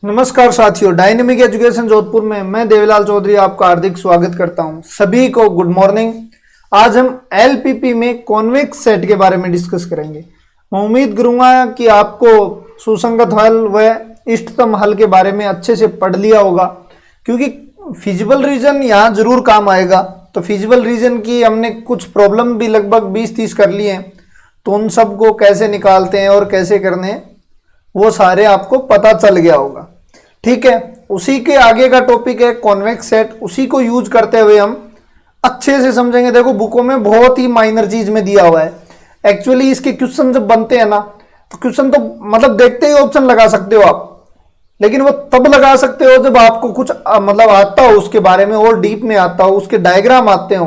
नमस्कार साथियों, dynamic education Jodhpur में मैं देवीलाल चौधरी आपका हार्दिक स्वागत करता हूं। सभी को गुड मॉर्निंग। आज हम एलपीपी में कॉन्वेक्स सेट के बारे में डिस्कस करेंगे। मैं उम्मीद करूंगा कि आपको सुसंगत हल व इष्टतम हल के बारे में अच्छे से पढ़ लिया होगा, क्योंकि फिजिबल रीजन यहाँ जरूर काम आएगा। तो फिजिबल रीजन की हमने कुछ प्रॉब्लम भी लगभग 20-30 कर लिए हैं, तो उन सब को कैसे निकालते हैं और कैसे करने हैं वो सारे आपको पता चल गया होगा। ठीक है, उसी के आगे का टॉपिक है कॉन्वेक्स सेट। उसी को यूज करते हुए हम अच्छे से समझेंगे। देखो, बुकों में बहुत ही माइनर चीज में दिया हुआ है। एक्चुअली इसके क्वेश्चन जब बनते हैं ना, तो क्वेश्चन तो मतलब देखते ही ऑप्शन लगा सकते हो आप, लेकिन वो तब लगा सकते हो जब आपको कुछ मतलब आता हो उसके बारे में, और डीप में आता हो, उसके डायग्राम आते हो,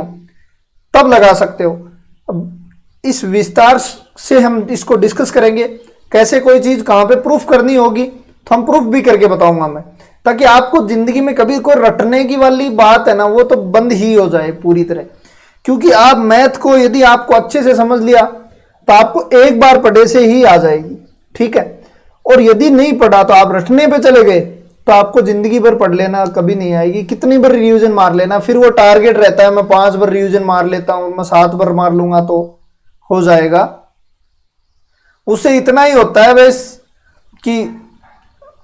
तब लगा सकते हो। अब इस विस्तार से हम इसको डिस्कस करेंगे, कैसे कोई चीज कहां पे प्रूफ करनी होगी, तो हम प्रूफ भी करके बताऊंगा मैं, ताकि आपको जिंदगी में कभी कोई रटने की वाली बात है ना, वो तो बंद ही हो जाए पूरी तरह। क्योंकि आप मैथ को यदि आपको अच्छे से समझ लिया तो आपको एक बार पढ़े से ही आ जाएगी। ठीक है, और यदि नहीं पढ़ा तो आप रटने पे चले गए तो आपको जिंदगी भर पढ़ लेना कभी नहीं आएगी। कितनी बार रिवीजन मार लेना, फिर वो टारगेट रहता है मैं 5 बार रिवीजन मार लेता हूं, मैं 7 बार मार लूंगा तो हो जाएगा। उससे इतना ही होता है बस कि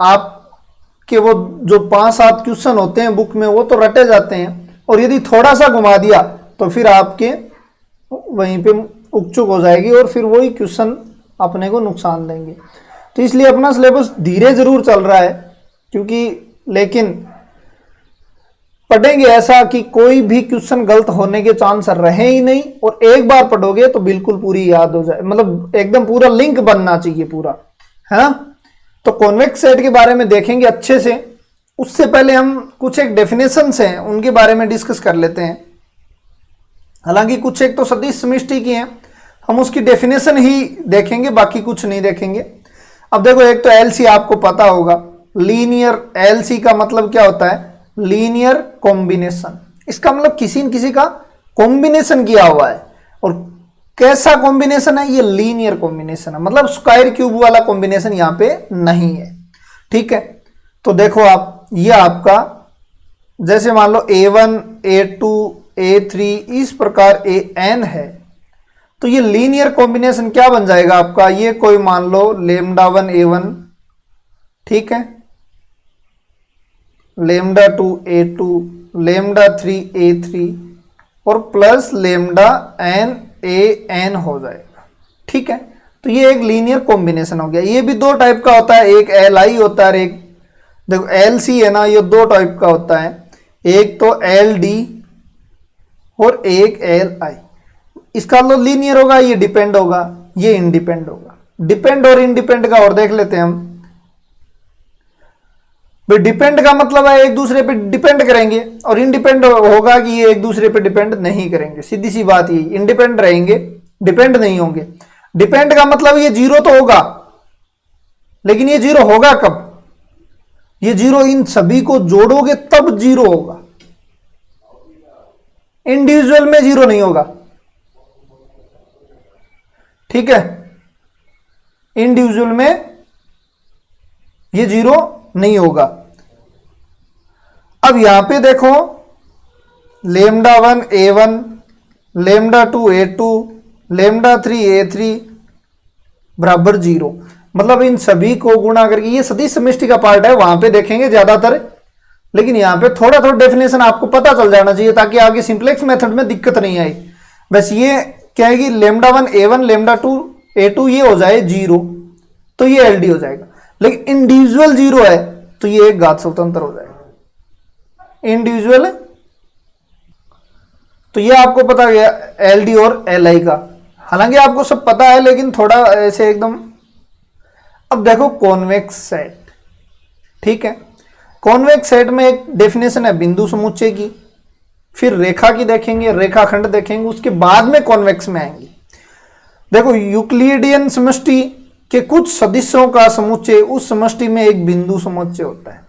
आपके वो जो 5-7 क्वेश्चन होते हैं बुक में, वो तो रटे जाते हैं, और यदि थोड़ा सा घुमा दिया तो फिर आपके वहीं पे उकचुक हो जाएगी, और फिर वही क्वेश्चन अपने को नुकसान देंगे। तो इसलिए अपना सिलेबस धीरे जरूर चल रहा है, क्योंकि लेकिन पढ़ेंगे ऐसा कि कोई भी क्वेश्चन गलत होने के चांस रहे ही नहीं, और एक बार पढ़ोगे तो बिल्कुल पूरी याद हो जाए, मतलब एकदम पूरा लिंक बनना चाहिए पूरा, है ना। तो कॉन्वेक्स सेट के बारे में देखेंगे अच्छे से। उससे पहले हम कुछ एक डेफिनेशंस हैं उनके बारे में डिस्कस कर लेते हैं। हालांकि कुछ एक तो सदिश समष्टि की हैं, हम उसकी डेफिनेशन ही देखेंगे, बाकी कुछ नहीं देखेंगे। अब देखो, एक तो एलसी आपको पता होगा, लीनियर। एलसी का मतलब क्या होता है? Linear combination. इसका मतलब किसी न किसी का कॉम्बिनेशन किया हुआ है, और कैसा कॉम्बिनेशन है? ये लीनियर कॉम्बिनेशन है, मतलब स्क्वायर क्यूब वाला कॉम्बिनेशन यहां पे नहीं है। ठीक है, तो देखो आप, ये आपका जैसे मान लो A1 A2 A3 इस प्रकार AN है, तो ये लीनियर कॉम्बिनेशन क्या बन जाएगा आपका? ये कोई मान लो λ1 A1, ठीक है, λ2 A2, λ3 A3 और प्लस λn AN हो जाएगा। ठीक है, तो ये एक लीनियर कॉम्बिनेशन हो गया। ये भी दो टाइप का होता है, एक LI होता है और एक देखो LC है ना, ये दो टाइप का होता है, एक तो LD और एक LI। इसका मतलब लीनियर होगा, ये डिपेंड होगा, ये इंडिपेंड होगा। डिपेंड और इंडिपेंड का और देख लेते हैं हम। भाई डिपेंड का मतलब है एक दूसरे पे डिपेंड करेंगे, और इंडिपेंड होगा कि ये एक दूसरे पे डिपेंड नहीं करेंगे। सीधी सी बात यही, इंडिपेंड रहेंगे, डिपेंड नहीं होंगे। डिपेंड का मतलब ये जीरो तो होगा, लेकिन ये जीरो होगा कब? ये जीरो इन सभी को जोड़ोगे तब जीरो होगा, इंडिविजुअल में जीरो नहीं होगा। ठीक है, इंडिविजुअल में ये जीरो नहीं होगा। अब यहां पे देखो, λ1 A1, λ2 A2, λ3 A3 बराबर जीरो। मतलब इन सभी को गुणा करके, ये सदिश समष्टि का पार्ट है, वहां पे देखेंगे ज्यादातर, लेकिन यहां पे थोड़ा थोड़ा डेफिनेशन आपको पता चल जाना चाहिए, ताकि आगे सिंप्लेक्स मेथड में दिक्कत नहीं आई। बस ये क्या है कि λ1 A1, λ2 A2 ये हो जाए जीरो, तो ये LD हो जाएगा। लेकिन इंडिविजुअल जीरो है तो ये एक घात स्वतंत्र हो जाएगा, इंडिविजुअल। तो ये आपको पता गया LD और LI का। हालांकि आपको सब पता है, लेकिन थोड़ा ऐसे एकदम। अब देखो कॉन्वेक्स सेट। ठीक है, कॉन्वेक्स सेट में एक डेफिनेशन है बिंदु समुच्चय की, फिर रेखा की देखेंगे, रेखाखंड देखेंगे, उसके बाद में कॉन्वेक्स में आएंगे। देखो, यूक्लिडियन समष्टि के कुछ सदिशों का समुच्चय, उस समष्टि में एक बिंदु समुच्चय होता है।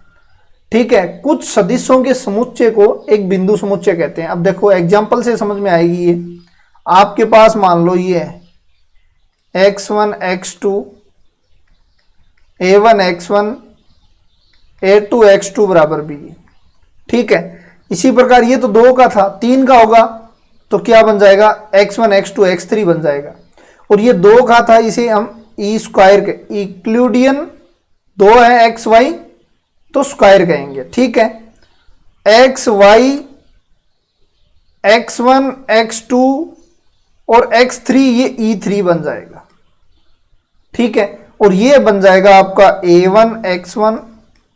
ठीक है, कुछ सदिशों के समुच्चय को एक बिंदु समुच्चय कहते हैं। अब देखो एग्जांपल से समझ में आएगी। ये आपके पास मान लो ये है x1 x2 a1 x1 A2 X2 बराबर B। ठीक है, इसी प्रकार ये तो 2 का था, 3 का होगा तो क्या बन जाएगा, X1 X2 X3 बन जाएगा। और ये 2 का था, इसे हम ई स्क्वायर के इक्लूडियन 2 है एक्स वाई तो स्क्वायर कहेंगे। ठीक है, एक्स वाई X1 X2 और X3 ये E3 बन जाएगा। ठीक है, और ये बन जाएगा आपका A1 X1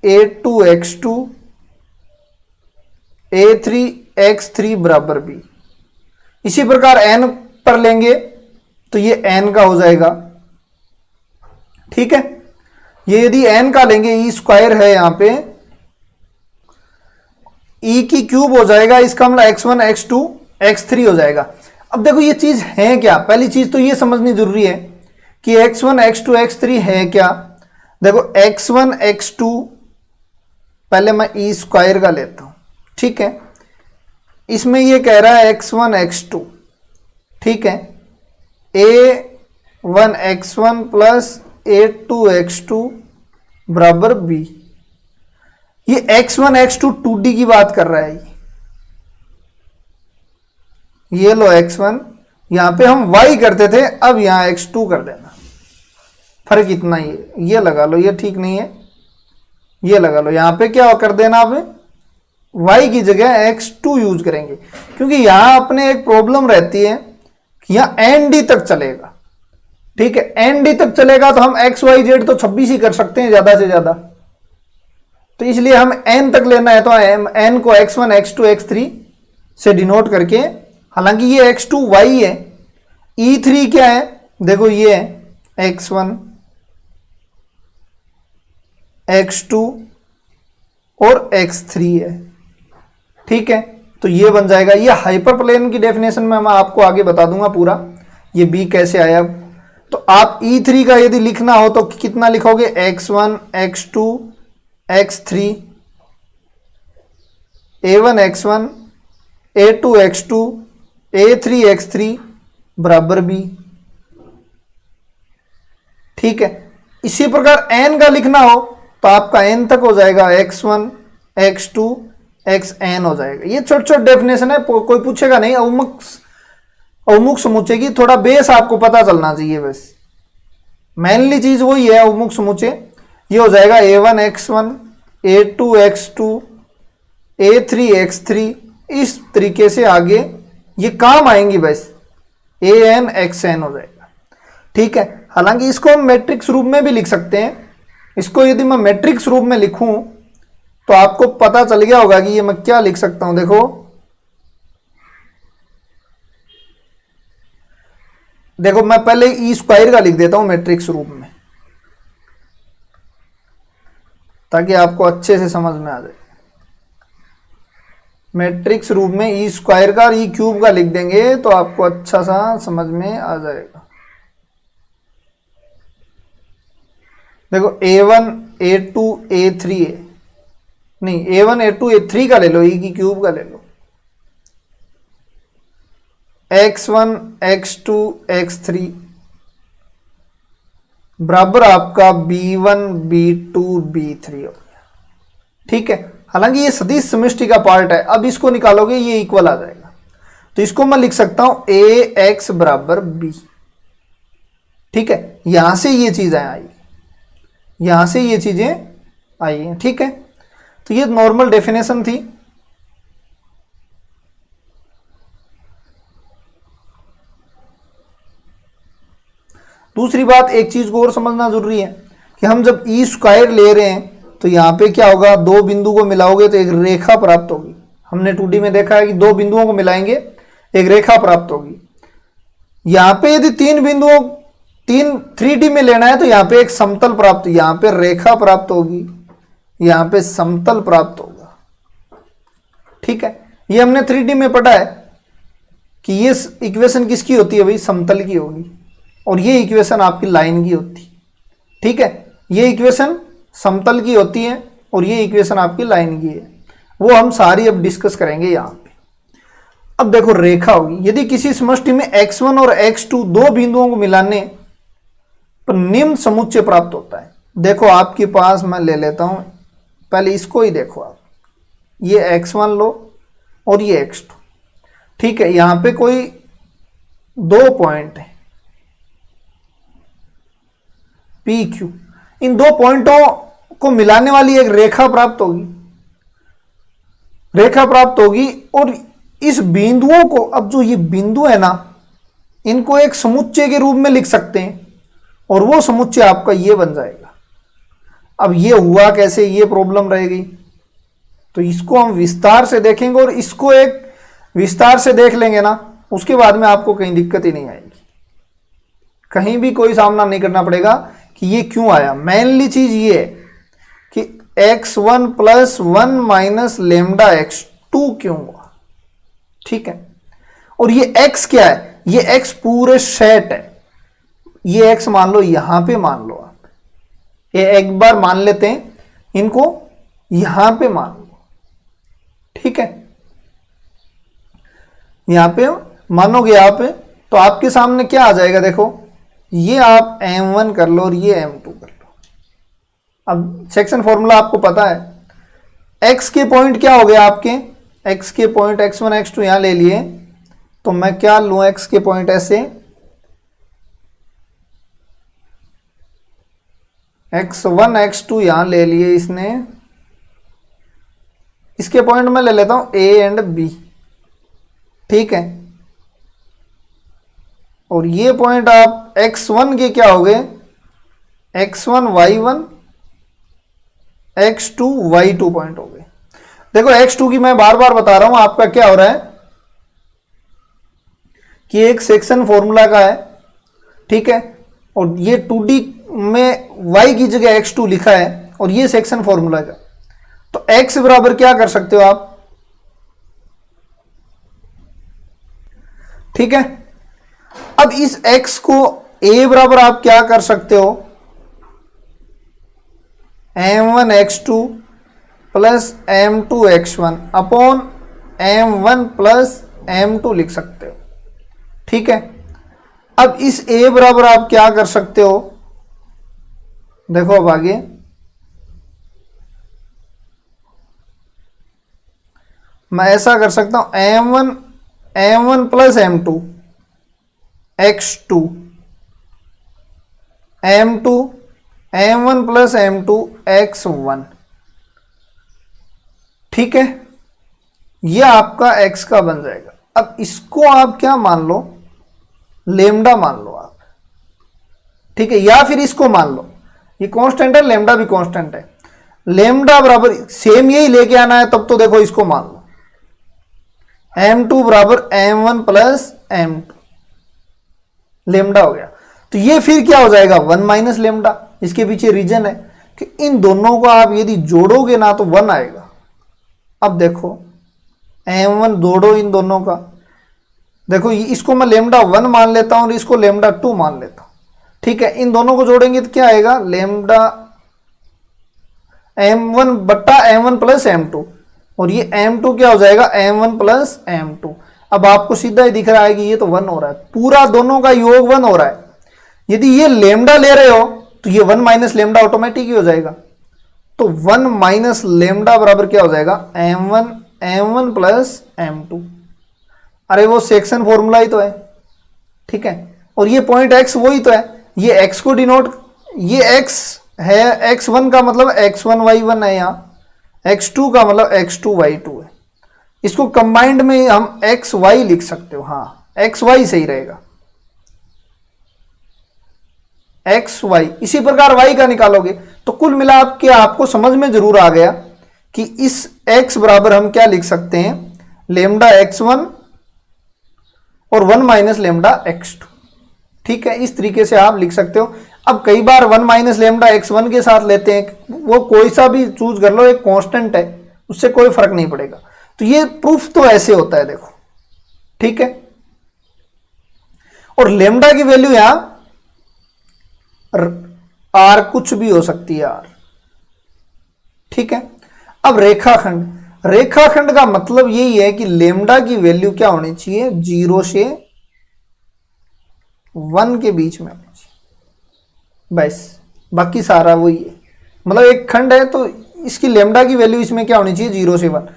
A2 X2 A3 X3 बराबर B। इसी प्रकार n पर लेंगे तो ये n का हो जाएगा। ठीक है, ये यदि n का लेंगे, ई स्क्वायर है यहां पे, ई की क्यूब हो जाएगा, इसका मतलब X1 X2 X3 हो जाएगा। अब देखो ये चीज है क्या, पहली चीज तो ये समझनी जरूरी है कि X1 X2 X3 है क्या। देखो X1 X2 पहले मैं ई स्क्वायर का लेता हूं। ठीक है, इसमें ये कह रहा है X1 X2। ठीक है, A1 X1 plus A2 X2 बराबर B। ये X1 X2 2D की बात कर रहा है। ये लो X1, यहां पे हम Y करते थे, अब यहां X2 कर देना, फर्क इतना ही है। ये लगा लो, ये ठीक नहीं है, ये लगा लो, यहां पे क्या कर देना, आप Y की जगह X2 यूज करेंगे, क्योंकि यहां अपने एक प्रॉब्लम रहती है कि यहां ND तक चलेगा। ठीक है, ND तक चलेगा तो हम X Y Z तो 26 ही कर सकते हैं ज्यादा से ज्यादा, तो इसलिए हम N तक लेना है तो N को X1 X2 X3 से डिनोट करके, हालांकि ये X2 Y है, E3 क्या है, देखो ये है X1 X2 और X3 है। ठीक है, तो ये बन जाएगा, ये हाइपरप्लेन की डेफिनेशन में मैं आपको आगे बता दूंगा पूरा ये B कैसे आया। तो आप E3 का यदि लिखना हो तो कितना लिखोगे, X1 X2 X3 A1 X1 A2 X2 A3 X3 बराबर B। ठीक है, इसी प्रकार N का लिखना हो तो आपका N तक हो जाएगा, X1 X2 XN हो जाएगा। ये छोटे छोटे डेफिनेशन है, कोई पूछेगा नहीं, अवमुख समुच्चय की थोड़ा बेस आपको पता चलना चाहिए, बस मेनली चीज वही है अवमुख समुच्चय। ये हो जाएगा A1 X1 A2 X2 A3 X3, इस तरीके से आगे ये काम आएंगी, बस AN XN हो जाएगा। ठीक है, हालांकि इसको हम मैट्रिक्स रूप में भी लिख सकते हैं। इसको यदि मैं मैट्रिक्स रूप में लिखूं तो आपको पता चल गया होगा कि ये मैं क्या लिख सकता हूं। देखो मैं पहले ई स्क्वायर का लिख देता हूं मैट्रिक्स रूप में, ताकि आपको अच्छे से समझ में आ जाए। मैट्रिक्स रूप में ई स्क्वायर का और ई क्यूब का लिख देंगे तो आपको अच्छा सा समझ में आ जाएगा। देखो A1 A2 A3 है, नहीं A1 A2 A3 का ले लो, ई की क्यूब का ले लो, X1 X2 X3 बराबर आपका B1 B2 B3 हो गया। ठीक है, हालांकि ये सदिश समष्टि का पार्ट है, अब इसको निकालोगे ये इक्वल आ जाएगा, तो इसको मैं लिख सकता हूं AX बराबर B। ठीक है, यहां से ये चीजें आई, यहां से ये चीजें आई हैं। ठीक है, तो ये नॉर्मल डेफिनेशन थी। दूसरी बात, एक चीज को और समझना जरूरी है कि हम जब ई स्क्वायर ले रहे हैं तो यहां पे क्या होगा, दो बिंदु को मिलाओगे तो एक रेखा प्राप्त होगी। हमने 2D में देखा है कि दो बिंदुओं को मिलाएंगे एक रेखा प्राप्त होगी। यहां पे यदि तीन बिंदुओं 3D में लेना है तो यहां पे एक समतल प्राप्त, यहां पे रेखा प्राप्त होगी, यहां पे समतल प्राप्त होगा। ठीक है, ये हमने 3D में पढ़ा है कि ये इक्वेशन किसकी होती है भाई, समतल की होगी, और ये इक्वेशन आपकी लाइन की होती है। ठीक है, ये इक्वेशन समतल की होती है और ये इक्वेशन आपकी लाइन की है, वो हम सारी अब डिस्कस करेंगे यहां पे। अब देखो रेखा होगी, यदि किसी समष्टि में X1 और X2 दो बिंदुओं को मिलाने पर निम्न समुच्चय प्राप्त होता है। देखो आपके पास मैं ले लेता हूं पहले इसको ही देखो आप, ये x1 लो और ये x2, ठीक है। यहां पे कोई दो पॉइंट है पी क्यू, इन दो पॉइंटों को मिलाने वाली एक रेखा प्राप्त होगी, रेखा प्राप्त होगी। और इस बिंदुओं को, अब जो ये बिंदु है ना, इनको एक समुच्चय के रूप में लिख सकते हैं और वो समुच्चय आपका ये बन जाएगा। अब ये हुआ कैसे, ये प्रॉब्लम रहेगी, तो इसको हम विस्तार से देखेंगे और इसको एक विस्तार से देख लेंगे ना, उसके बाद में आपको कहीं दिक्कत ही नहीं आएगी, कहीं भी कोई सामना नहीं करना पड़ेगा कि ये क्यों आया। मेनली चीज ये है कि x1 plus 1 minus lambda x2 क्यों हुआ, ठीक है। और ये x क्या है, ये x पूरे सेट है, ये x मान लो, यहां पे मान लो आप, ये एक बार मान लेते हैं, इनको यहां पे मान लो, ठीक है। यहां पे मानोगे आप, तो आपके सामने क्या आ जाएगा, देखो ये आप m1 कर लो और ये m2 कर लो। अब सेक्शन फॉर्मूला आपको पता है, x के पॉइंट क्या हो गया आपके, x के पॉइंट x1 x2 यहां ले लिए, तो मैं क्या लूं, x के पॉइंट ऐसे, x1 x2 यहां ले लिए इसने, इसके पॉइंट मैं ले लेता हूं a एंड b, ठीक है। और ये पॉइंट आप x1 के क्या हो गए, x1 y1 x2 y2 point हो गए। देखो x2 की मैं बार बार बता रहा हूं, आपका क्या हो रहा है कि एक सेक्शन फॉर्मूला का है, ठीक है, और ये 2D में y की जगह x2 लिखा है और ये सेक्शन फॉर्मूला का, तो x बराबर क्या कर सकते हो आप, ठीक है। अब इस x को a बराबर आप क्या कर सकते हो, m1 x2 plus m2 x1 upon m1 plus m2 लिख सकते हो, ठीक है। अब इस a बराबर आप क्या कर सकते हो, देखो अब आगे, मैं ऐसा कर सकता हूं m1 plus m2 x2 m1 plus m2 x1, ठीक है, यह आपका x का बन जाएगा। अब इसको आप क्या मान लो, लेमडा मान लो आप, ठीक है, या फिर इसको मान लो, ये कांस्टेंट है, लेमडा भी कांस्टेंट है, लेमडा बराबर सेम यही लेके आना है, तब तो देखो इसको मान लो m2 बराबर m1 प्लस m2, लेमडा हो गया। तो ये फिर क्या हो जाएगा, 1 माइनस लेमडा, इसके पीछे रीजन है कि इन दोनों को आप यदि जोड़ोगे ना तो 1 आएगा। अब देखो m1 जोड़ो इन दोनों का, देखो इसको मैं लेमडा 1 मान लेता हूं और इसको लेमडा 2 मान लेता हूं, ठीक है। इन दोनों को जोड़ेंगे तो क्या आएगा, लेमडा m1 बट्टा m1 प्लस m2, और ये m2 क्या हो जाएगा, m1 प्लस m2। अब आपको सीधा ही दिख रहा है कि ये तो 1 हो रहा है, पूरा दोनों का योग 1 हो रहा है। यदि ये लेमडा ले रहे हो तो ये 1 माइनस लेमडा ऑटोमेटिक ही हो जाएगा, तो 1 माइनस लेमडा बराबर क्या हो जाएगा, m1 प्लस m2। अरे वो सेक्शन फॉर्मूला ही तो है, ठीक है, और ये पॉइंट x वही तो है, ये x को डिनोट, ये x है, x1 का मतलब x1 y1 है, यहाँ x2 का मतलब x2 y2 है, इसको कंबाइंड में हम एक्स वाई लिख सकते हो, हाँ एक्स वाई सही रहेगा, एक्स वाई। इसी प्रकार वाई का निकालोगे तो कुल मिला के आपको समझ में जरूर आ गया कि इस एक्स बराबर हम क्या लिख सकते हैं, लेमडा x1 और 1 माइनस लेमडा x2, ठीक है, इस तरीके से आप लिख सकते हो। अब कई बार 1 माइनस लेमडा x1 के साथ लेते हैं, वो कोई सा भी चूज कर लो, एक कांस्टेंट है, उससे कोई फर्क नहीं पड़ेगा। तो ये प्रूफ तो ऐसे होता है, देखो, ठीक है। और लेमडा की वैल्यू यहां आर कुछ भी हो सकती है, आर, ठीक है। अब रेखाखंड का मतलब यही है कि लेमडा की वैल्यू क्या होनी चाहिए, 0 से 1 के बीच में होनी चाहिए, बस, बाकी सारा वही है। मतलब एक खंड है तो इसकी लेमडा की वैल्यू इसमें क्या होनी चाहिए, 0 से 1।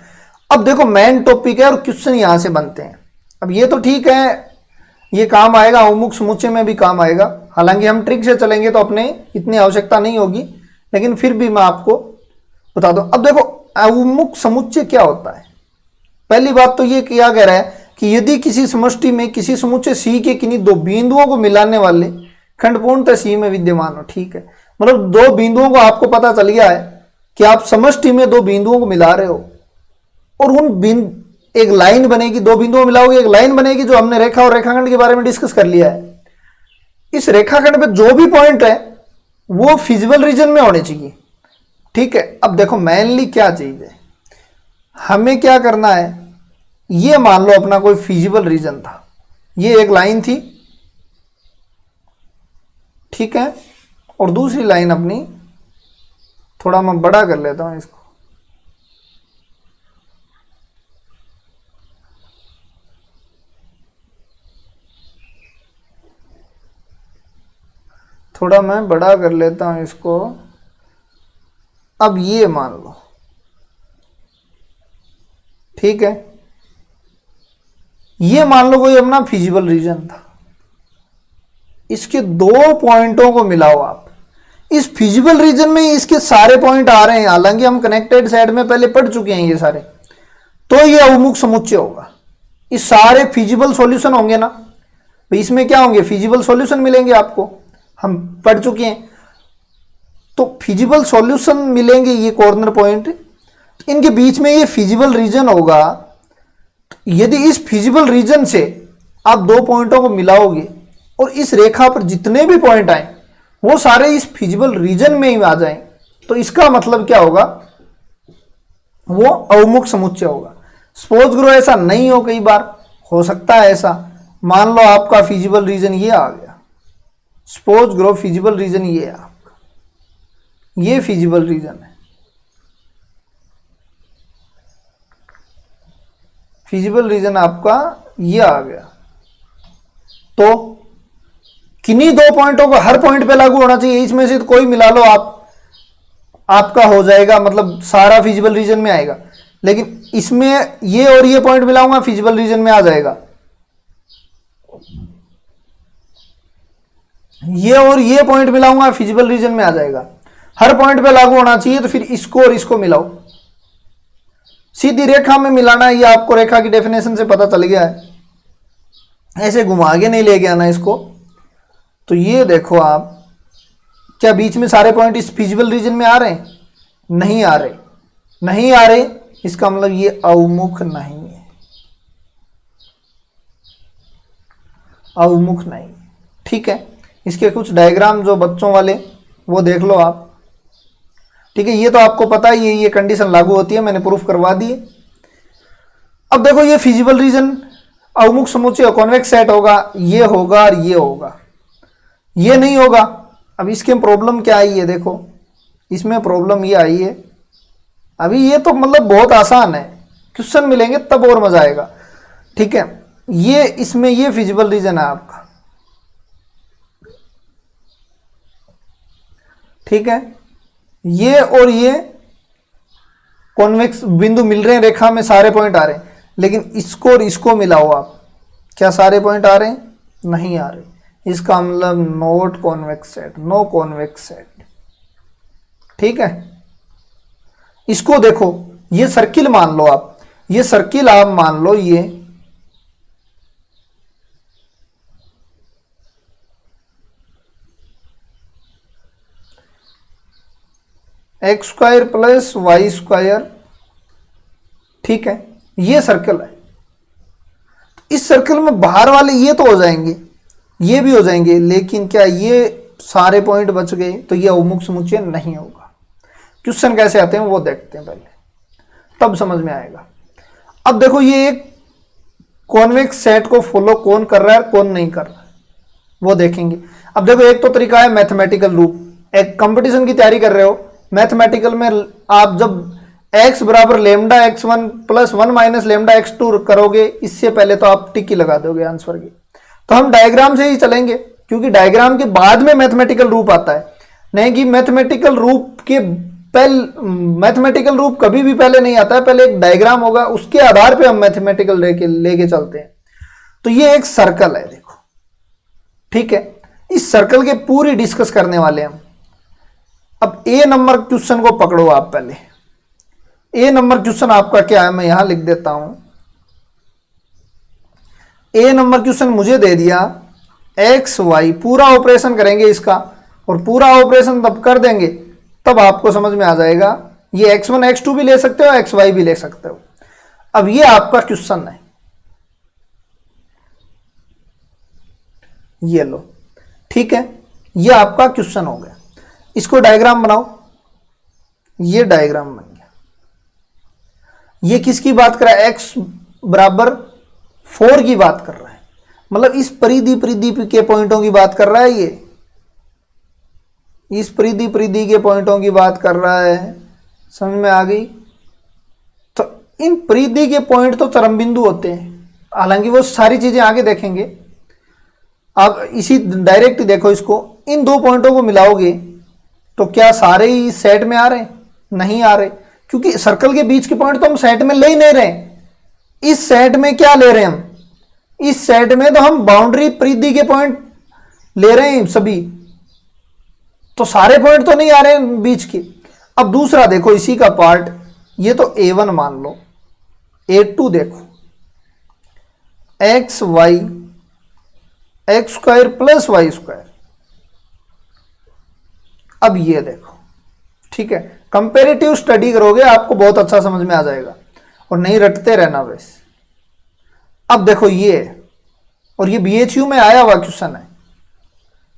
अब देखो मेन टॉपिक है और क्वेश्चन यहां से बनते हैं। अब ये तो ठीक है, ये काम आएगा, अवमुख समुच्चय में भी काम आएगा। हालांकि हम ट्रिक से चलेंगे तो अपने इतनी आवश्यकता नहीं होगी, लेकिन फिर भी मैं आपको बता दूं। अब देखो अवमुख समुच्चय क्या होता है। पहली बात तो ये क्या कह रहा है कि यदि किसी समष्टि में किसी समुच्चय सी के किन्हीं दो बिंदुओं को मिलाने वाले खंड पूर्णतः सी में विद्यमान हो। ठीक है, मतलब दो बिंदुओं को आपको पता चल गया है कि आप समष्टि में दो बिंदुओं को मिला रहे हो और उन एक लाइन बनेगी, दो बिंदुओं मिलाओगे एक लाइन बनेगी, जो हमने रेखा और रेखाखंड के बारे में डिस्कस कर लिया है। इस रेखाखंड पे जो भी पॉइंट है वो फिजिबल रीजन में होने चाहिए। ठीक है, अब देखो मेनली क्या चीज है, हमें क्या करना है, ये मान लो अपना कोई फिजिबल रीजन था, ये एक लाइन थी, ठीक है, और दूसरी लाइन अपनी, थोड़ा मैं बड़ा कर लेता हूं इसको, थोड़ा मैं बड़ा कर लेता हूं इसको। अब ये मान लो, ठीक है, ये मान लो कोई अपना फिजिबल रीजन था, इसके दो पॉइंटों को मिलाओ आप, इस फिजिबल रीजन में इसके सारे पॉइंट आ रहे हैं। हालांकि हम कनेक्टेड साइड में पहले पढ़ चुके हैं ये सारे, तो ये अवमुख समुच्चय होगा। इस सारे फिजिबल सॉल्यूशन होंगे ना, तो इसमें क्या होंगे, फिजिबल सॉल्यूशन मिलेंगे आपको, हम पढ़ चुके हैं। तो फिजिबल सॉल्यूशन मिलेंगे, ये कॉर्नर पॉइंट, इनके बीच में ये फिजिबल रीजन होगा। यदि इस फिजिबल रीजन से आप दो पॉइंटों को मिलाओगे और इस रेखा पर जितने भी पॉइंट आए वो सारे इस फिजिबल रीजन में ही आ जाएं, तो इसका मतलब क्या होगा, वो अवमुख समुच्चय होगा। सपोज करो ऐसा नहीं हो, कई बार हो सकता है ऐसा, मान लो आपका फिजिबल रीजन ये आ गया, सपोज करो फिजिबल रीजन ये है आपका, ये फिजिबल रीजन है, फिजिबल रीजन आपका ये आ गया, तो किन्हीं दो पॉइंटों को हर पॉइंट पे लागू होना चाहिए, इसमें से तो कोई मिला लो आप, आपका हो जाएगा, मतलब सारा फिजिबल रीजन में आएगा। लेकिन इसमें ये और ये पॉइंट मिलाऊंगा, फिजिबल रीजन में आ जाएगा, ये और ये पॉइंट मिलाऊंगा, फिजिबल रीजन में आ जाएगा। हर पॉइंट पे लागू होना चाहिए, तो फिर इसको और इसको मिलाओ, सीधी रेखा में मिलाना है। ये आपको रेखा की डेफिनेशन से पता चल गया है, ऐसे घुमा के नहीं लेके आना इसको। तो ये देखो आप, क्या बीच में सारे पॉइंट इस फिजिबल रीजन में आ रहे हैं, नहीं आ रहे, नहीं आ रहे, इसका मतलब ये अवमुख नहीं है, अवमुख नहीं। ठीक है, इसके कुछ डायग्राम जो बच्चों वाले वो देख लो आप। ठीक है, ये तो आपको पता ही है, ये कंडीशन लागू होती है, मैंने प्रूफ करवा दी है। अब देखो ये फिजिबल रीजन अवमुख समुच्चय कॉन्वेक्स सेट होगा, ये होगा और ये होगा, ये नहीं होगा। अब इसके प्रॉब्लम क्या आई है, देखो इसमें प्रॉब्लम ये आई है। अभी ये तो मतलब बहुत आसान है, क्वेश्चन मिलेंगे तब और मजा आएगा। ठीक है, ये इसमें ये फिजिबल रीजन है आपका, ठीक है, ये और ये कॉन्वेक्स बिंदु मिल रहे हैं, रेखा में सारे पॉइंट आ रहे हैं, लेकिन इसको और इसको मिलाओ आप, क्या सारे पॉइंट आ रहे हैं, नहीं आ रहे, इसका मतलब not convex set, no convex set. ठीक है, इसको देखो, ये सर्किल मान लो आप, ये सर्किल आप मान लो, ये x square plus y square, ठीक है, ये सर्कल है। इस सर्कल में बाहर वाले ये तो हो जाएंगे, ये भी हो जाएंगे, लेकिन क्या ये सारे पॉइंट बच गए, तो ये अवमुख समुच्चय नहीं होगा। क्वेश्चन कैसे आते हैं वो देखते हैं पहले, तब समझ में आएगा। अब देखो ये एक कॉन्वेक्स सेट को फॉलो कौन कर रहा है कौन नहीं कर रहा है वो देखेंगे। अब देखो एक तो तरीका है मैथमेटिकल रूप, एक कंपटीशन की तैयारी कर रहे हो, मैथमेटिकल में आप जब x बराबर lambda x1 plus 1 minus lambda x2 करोगे, इससे पहले तो आप टिक ही लगा दोगे आंसर की। तो हम डायग्राम से ही चलेंगे, क्योंकि डायग्राम के बाद में मैथमेटिकल रूप आता है, नहीं कि मैथमेटिकल रूप के मैथमेटिकल रूप कभी भी पहले नहीं आता है, पहले एक डायग्राम होगा, उसके आधार पे हम मैथमेटिकल लेके चलते हैं। तो ये एक सर्कल है देखो, ठीक है। इस सर्कल के पूरी डिस्कस करने वाले हम। अब ए नंबर क्वेश्चन को पकड़ो आप पहले। ए नंबर क्वेश्चन आपका क्या है, मैं यहां लिख देता हूं। ए नंबर क्वेश्चन मुझे दे दिया एक्स वाई, पूरा ऑपरेशन करेंगे इसका, और पूरा ऑपरेशन तब कर देंगे तब आपको समझ में आ जाएगा। ये x1 x2 भी ले सकते हो, xy भी ले सकते हो। अब ये आपका क्वेश्चन है, ये लो, ठीक है। ये आपका क्वेश्चन हो गया। इसको डायग्राम बनाओ। ये डायग्राम बन गया। ये किसकी बात कर रहा है, x बराबर 4 की बात कर रहा है, मतलब इस परिधि परिधि के पॉइंटों की बात कर रहा है। ये इस परिधि परिधि के पॉइंटों की बात कर रहा है, समझ में आ गई। तो इन परिधि के पॉइंट तो चरम बिंदु होते हैं, हालांकि वो सारी चीजें आगे देखेंगे। आप इसी डायरेक्ट देखो इसको, इन दो पॉइंटों को मिलाओगे तो क्या सारे ही सेट में आ रहे हैं? नहीं आ रहे, क्योंकि सर्कल के बीच के पॉइंट तो हम सेट में ले ही नहीं रहे। इस सेट में क्या ले रहे हैं हम? इस सेट में तो हम बाउंड्री परिधि के पॉइंट ले रहे हैं सभी, तो सारे पॉइंट तो नहीं आ रहे हैं बीच के। अब दूसरा देखो इसी का पार्ट, ये तो A1 मान लो, A2 देखो x y x square plus y square. अब ये देखो, ठीक है। कंपेरेटिव स्टडी करोगे आपको बहुत अच्छा समझ में आ जाएगा, और नहीं रटते रहना बस। अब देखो ये, और ये BHU में आया हुआ क्वेश्चन है,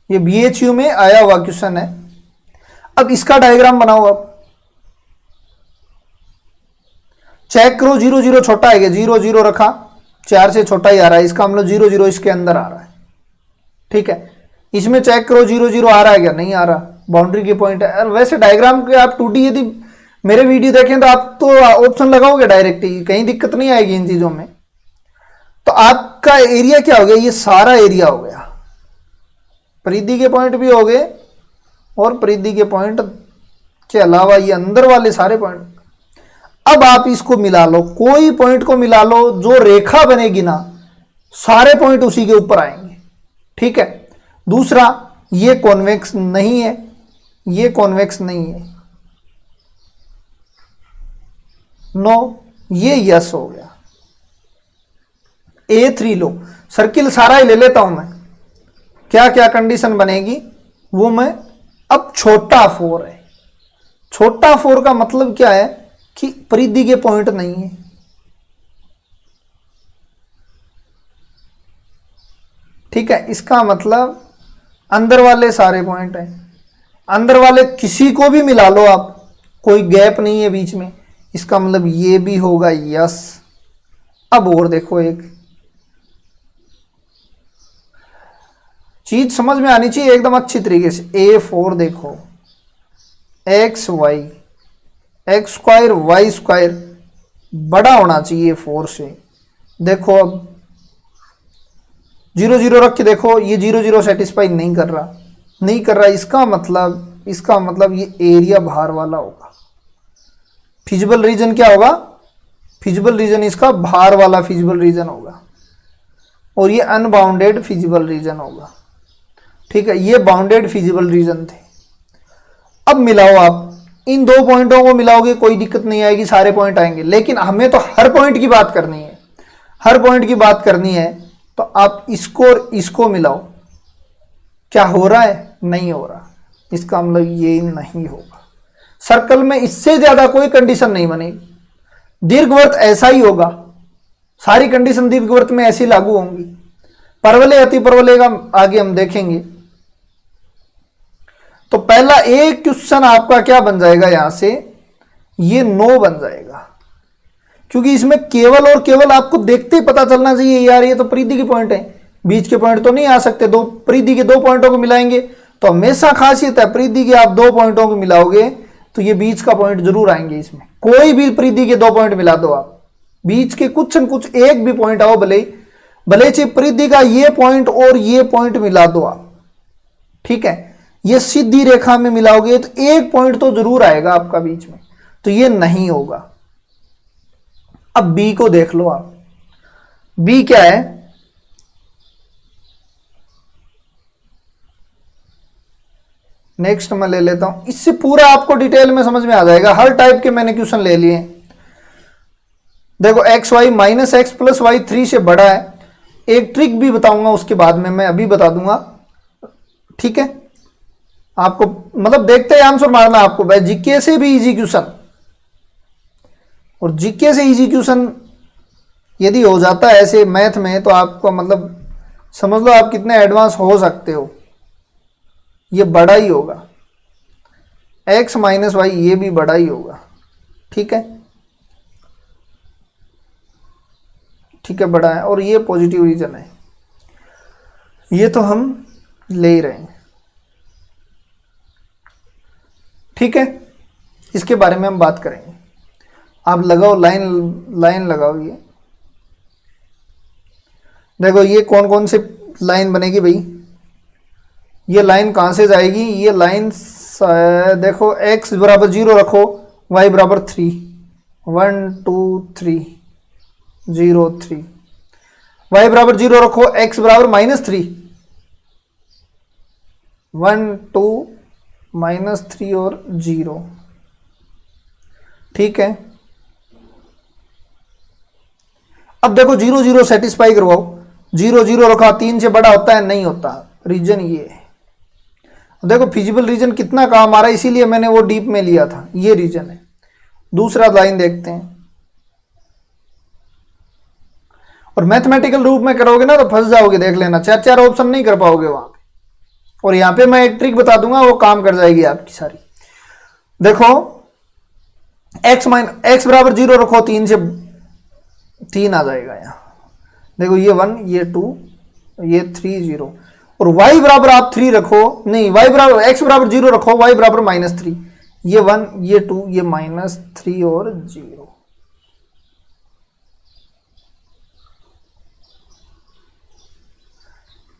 ये BHU में आया हुआ क्वेश्चन है। अब इसका डायग्राम बनाओ। अब चेक करो, 0 0 छोटा है, 0 0 रखा, 4 से छोटा ही आ रहा है, इसका मतलब 0 0 इसके अंदर आ रहा है, ठीक है। इसमें चेक करो 0 0 आ रहा है क्या? नहीं आ रहा, बाउंड्री के पॉइंट है। वैसे डायग्राम के आप 2D यदि मेरे वीडियो देखें तो आप तो ऑप्शन लगाओगे डायरेक्ट ही, कहीं दिक्कत नहीं आएगी इन चीजों में। तो आपका एरिया क्या हो गया? ये सारा एरिया हो गया, परिधि के पॉइंट भी हो गए और परिधि के पॉइंट के अलावा ये अंदर वाले सारे पॉइंट। अब आप इसको मिला लो, कोई पॉइंट को मिला लो, जो रेखा बनेगी ना सारे पॉइंट उसी के ऊपर आएंगे, ठीक है। दूसरा, ये कॉन्वेक्स नहीं है, ये कॉन्वेक्स नहीं है, नो, ये यस हो गया। A3 लो, सर्किल सारा ही ले लेता हूं मैं, क्या क्या कंडीशन बनेगी वो मैं। अब छोटा 4 है, छोटा 4 का मतलब क्या है कि परिधि के पॉइंट नहीं है, ठीक है। इसका मतलब अंदर वाले सारे पॉइंट हैं, अंदर वाले किसी को भी मिला लो आप, कोई गैप नहीं है बीच में, इसका मतलब ये भी होगा यस। अब और देखो, एक चीज समझ में आनी चाहिए एकदम अच्छी तरीके से। A4 देखो, x y x square y square बड़ा होना चाहिए 4 से। देखो अब 0 0 रख के देखो, ये 0 0 सेटिस्फाई नहीं कर रहा, नहीं कर रहा। इसका मतलब ये एरिया बाहर वाला होगा। फिजिबल रीजन क्या होगा? फिजिबल रीजन इसका बाहर वाला फिजिबल रीजन होगा, और ये अनबाउंडेड फिजिबल रीजन होगा, ठीक है। ये बाउंडेड फिजिबल रीजन थे। अब मिलाओ आप, इन दो पॉइंटों को मिलाओगे कोई दिक्कत नहीं आएगी, सारे पॉइंट आएंगे। लेकिन हमें तो हर पॉइंट की बात करनी है, हर पॉइंट की बात करनी है। तो आप इसको और इसको मिलाओ, क्या हो रहा है? नहीं हो रहा, इसका मतलब ये नहीं होगा। सर्कल में इससे ज्यादा कोई कंडीशन नहीं बनेगी। दीर्घवृत्त ऐसा ही होगा, सारी कंडीशन दीर्घवृत्त में ऐसी लागू होंगी। परवलय अति परवलय का आगे हम देखेंगे। तो पहला एक क्वेश्चन आपका क्या बन जाएगा? यहां से ये नो बन जाएगा, क्योंकि इसमें केवल और केवल आपको देखते ही पता चलना चाहिए यार ये तो परिधि के पॉइंट है, बीच के पॉइंट तो नहीं आ सकते। दो परिधि के दो पॉइंटों को मिलाएंगे तो हमेशा खासियत है परिधि के, आप दो पॉइंटों को मिलाओगे तो ये बीच का पॉइंट जरूर आएंगे। इसमें कोई भी परिधि के दो पॉइंट मिला दो आप, बीच के कुछ न कुछ एक भी पॉइंट आओ, भले चाहे परिधि का ये पॉइंट और ये पॉइंट मिला दो आप, ठीक है। ये सीधी रेखा में मिलाओगे तो एक पॉइंट तो जरूर आएगा आपका बीच में, तो ये नहीं होगा। अब बी को देख लो आप, बी क्या है, नेक्स्ट मैं ले लेता हूं, इससे पूरा आपको डिटेल में समझ में आ जाएगा। हर टाइप के मैंने क्वेश्चन ले लिए। देखो x y minus x plus y 3 से बड़ा है। एक ट्रिक भी बताऊंगा उसके बाद में, मैं अभी बता दूंगा, ठीक है। आपको मतलब देखते हैं आंसर मारना आपको, भाई जीके से भी इजी क्वेश्चन, और जीके से इजी क्वेश्चन यदि हो जाता है ऐसे मैथ में तो आपको मतलब समझ लो आप कितने एडवांस हो सकते हो। ये बड़ा ही होगा, x माइनस वाई ये भी बड़ा ही होगा, ठीक है, ठीक है, बड़ा है, और ये पॉजिटिव रीजन है, ये तो हम ले ही रहे हैं, ठीक है। इसके बारे में हम बात करेंगे। आप लगाओ लाइन, लाइन लगाओ। ये देखो ये कौन कौन से लाइन बनेगी भाई, ये लाइन कहां से जाएगी, ये लाइन देखो x बराबर 0 रखो, y बराबर 3, 1 2 3 0 3, y बराबर 0 रखो, x बराबर -3, 1 2 -3 और 0, ठीक है। अब देखो 0 0 सेटिस्फाई करवाओ, 0 0 रखा, 3 से बड़ा होता है, नहीं होता, रीजन ये है। देखो फिजिबल रीजन कितना काम आ रहा है, इसीलिए मैंने वो डीप में लिया था, ये रीजन है। दूसरा लाइन देखते हैं, और मैथमेटिकल रूप में करोगे ना तो फंस जाओगे, देख लेना, 4 ऑप्शन नहीं कर पाओगे वहां पे। और यहां पे मैं एक ट्रिक बता दूंगा, वो काम कर जाएगी आपकी सारी। देखो x बराबर 0 रखो, 3 से 3 आ जाएगा यहाँ, देखो ये 1 ये 2 ये 3 0, और y बराबर आप 3 रखो, नहीं y बराबर x बराबर 0 रखो, y बराबर -3, ये 1 ये 2 ये -3 और 0,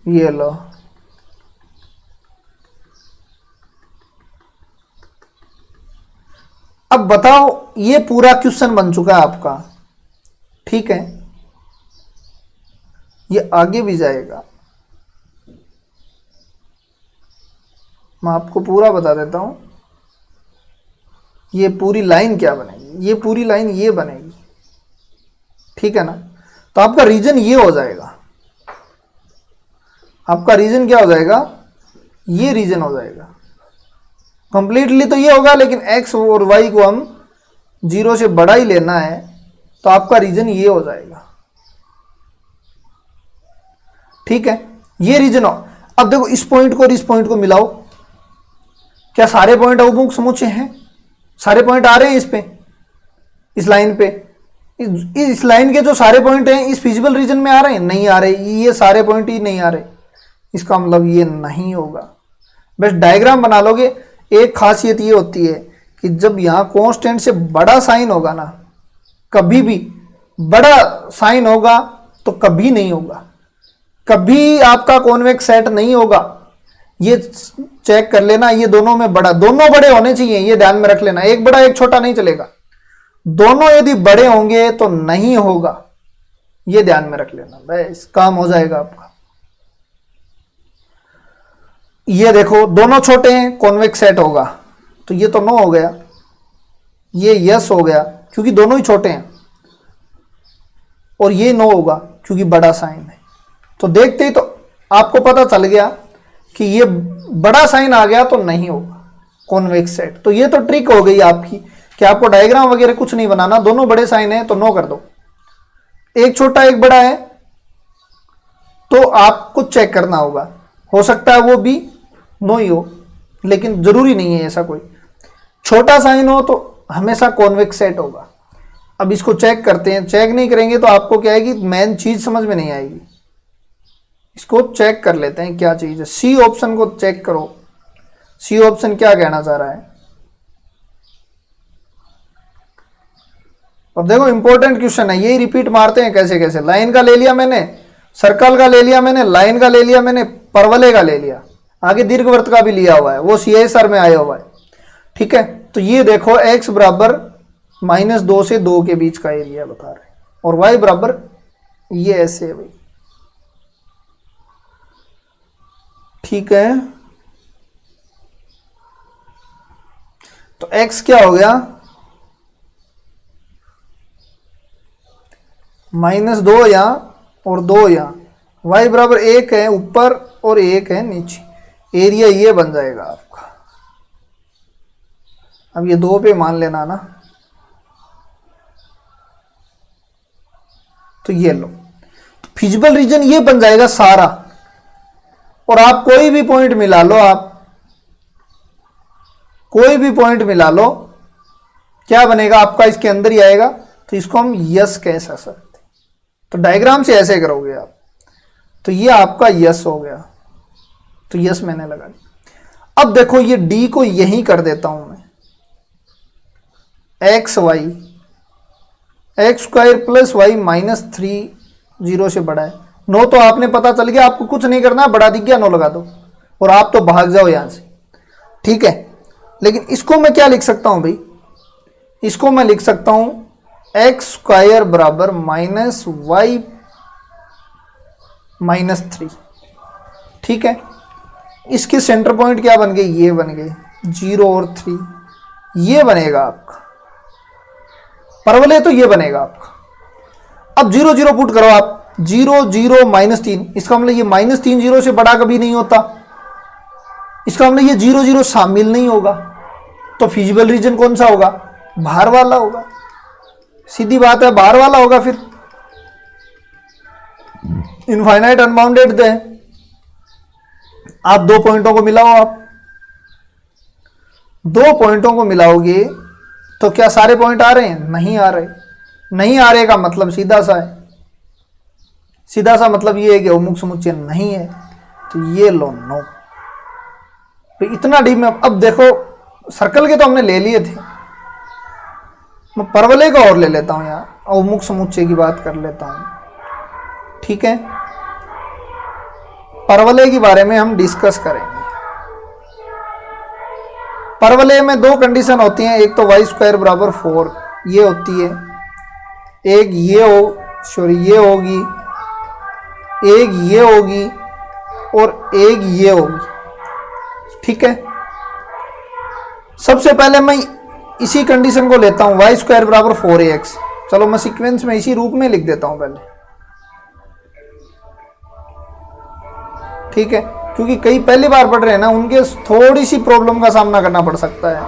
ये लो। अब बताओ, ये पूरा क्वेश्चन बन चुका है आपका, ठीक है। ये आगे भी जाएगा, मैं आपको पूरा बता देता हूं। ये पूरी लाइन क्या बनेगी, ये पूरी लाइन ये बनेगी, ठीक है ना। तो आपका रीजन ये हो जाएगा, आपका रीजन क्या हो जाएगा, ये रीजन हो जाएगा कंप्लीटली। तो ये होगा, लेकिन x और y को हम 0 से बड़ा ही लेना है, तो आपका रीजन ये हो जाएगा, ठीक है। ये रीजन हो। अब देखो इस पॉइंट को और इस पॉइंट को मिलाओ, क्या सारे पॉइंट अवमुख समुच्चय हैं, सारे पॉइंट आ रहे हैं इस पे, इस लाइन पे, इस लाइन के जो सारे पॉइंट हैं इस फिजिबल रीजन में आ रहे हैं, नहीं आ रहे, ये सारे पॉइंट ही नहीं आ रहे, इसका मतलब ये नहीं होगा। बस डायग्राम बना लोगे। एक खासियत ये होती है कि जब यहां कांस्टेंट से बड़ा साइन होगा ना, कभी भी बड़ा साइन होगा तो कभी नहीं होगा, कभी आपका कॉन्वेक्स सेट नहीं होगा। ये चेक कर लेना, ये दोनों में बड़ा, दोनों बड़े होने चाहिए, ये ध्यान में रख लेना, एक बड़ा एक छोटा नहीं चलेगा, दोनों यदि बड़े होंगे तो नहीं होगा, ये ध्यान में रख लेना, बस काम हो जाएगा आपका। ये देखो दोनों छोटे हैं, कॉन्वेक्स सेट होगा, तो ये तो नो हो गया, ये यस हो गया क्योंकि दोनों ही छोटे हैं, और ये नो होगा क्योंकि बड़ा साइन है। तो देखते ही तो आपको पता चल गया कि ये बड़ा साइन आ गया तो नहीं होगा कॉन्वेक्स सेट। तो ये तो ट्रिक हो गई आपकी कि आपको डायग्राम वगैरह कुछ नहीं बनाना, दोनों बड़े साइन है तो नो कर दो, एक छोटा एक बड़ा है तो आपको चेक करना होगा, हो सकता है वो भी नो ही हो, लेकिन जरूरी नहीं है ऐसा कोई। छोटा साइन हो तो हमेशा कॉन्वेक्स सेट होगा। अब इसको चेक करते हैं, चेक नहीं करेंगे तो आपको क्या आएगी, मेन चीज समझ में नहीं आएगी। इसको चेक कर लेते हैं क्या चीज है। सी ऑप्शन को चेक करो, सी ऑप्शन क्या कहना चाह रहा है। अब देखो इंपॉर्टेंट क्वेश्चन है, यही रिपीट मारते हैं कैसे कैसे। लाइन का ले लिया मैंने, सर्कल का ले लिया मैंने, लाइन का ले लिया मैंने, परवले का ले लिया। आगे दीर्घवृत्त का भी लिया हुआ है, वो CSR में आया हुआ है। ठीक है, तो ये देखो x बराबर -2 से 2 के बीच का एरिया बता रहे हैं और y बराबर ये ऐसे है भाई। ठीक है, तो x क्या हो गया, -2 यहां और 2 यहां, y बराबर 1 है ऊपर और 1 है नीचे, एरिया ये बन जाएगा आपका। अब ये 2 पे मान लेना ना, तो ये लो, तो फिजिबल रीजन ये बन जाएगा सारा। और आप कोई भी पॉइंट मिला लो, आप कोई भी पॉइंट मिला लो, क्या बनेगा आपका, इसके अंदर ही आएगा। तो इसको हम यस कह सकते। तो डायग्राम से ऐसे करोगे आप, तो ये आपका यस हो गया। तो यस मैंने लगा दिया। अब देखो ये डी को यहीं कर देता हूं मैं, x y, x square plus y -3 0 से बड़ा है। 9 तो आपने पता चल गया, आपको कुछ नहीं करना, बढ़ा दी गया 9 लगा दो और आप तो भाग जाओ यहां से। ठीक है, लेकिन इसको मैं क्या लिख सकता हूं भाई, इसको मैं लिख सकता हूं एक्स स्क्वायर बराबर -y -3। ठीक है, इसके सेंटर पॉइंट क्या बन गए, ये बन गए 0 और 3, ये बनेगा आपका परवलय, तो ये बनेगा आपका। अब 0 0 पुट करो आप, 0 0 -3, इसका मतलब ये -3 0 से बड़ा कभी नहीं होता, इसका मतलब ये 0 0 शामिल नहीं होगा। तो फिजिबल रीजन कौन सा होगा, बाहर वाला होगा, सीधी बात है, बाहर वाला होगा। फिर इनफाइनाइट अनबाउंडेड है, आप 2 पॉइंटों को मिलाओ, आप 2 पॉइंटों को मिलाओगे तो क्या सारे पॉइंट आ रहे हैं, नहीं आ रहे। नहीं आ रहे का मतलब सीधा सा है, सीधा सा मतलब ये है कि उन्मुख समुच्चय नहीं है। तो ये लो 9। तो इतना डीप में, अब देखो सर्कल के तो हमने ले लिए थे, मैं परवलय का और ले लेता हूं यार, अवमुख समुच्चय की बात कर लेता हूं। ठीक है, परवलय के बारे में हम डिस्कस करेंगे। परवलय में 2 कंडीशन होती हैं, एक तो y स्क्वायर बराबर 4 ये होती है, एक ये ये होगी, एक ये होगी और एक ये होगी। ठीक है, सबसे पहले मैं इसी कंडीशन को लेता हूं, y स्क्वायर बराबर 4ax। चलो मैं सीक्वेंस में इसी रूप में लिख देता हूं पहले। ठीक है, क्योंकि कई पहली बार पढ़ रहे हैं ना, उनके थोड़ी सी प्रॉब्लम का सामना करना पड़ सकता है,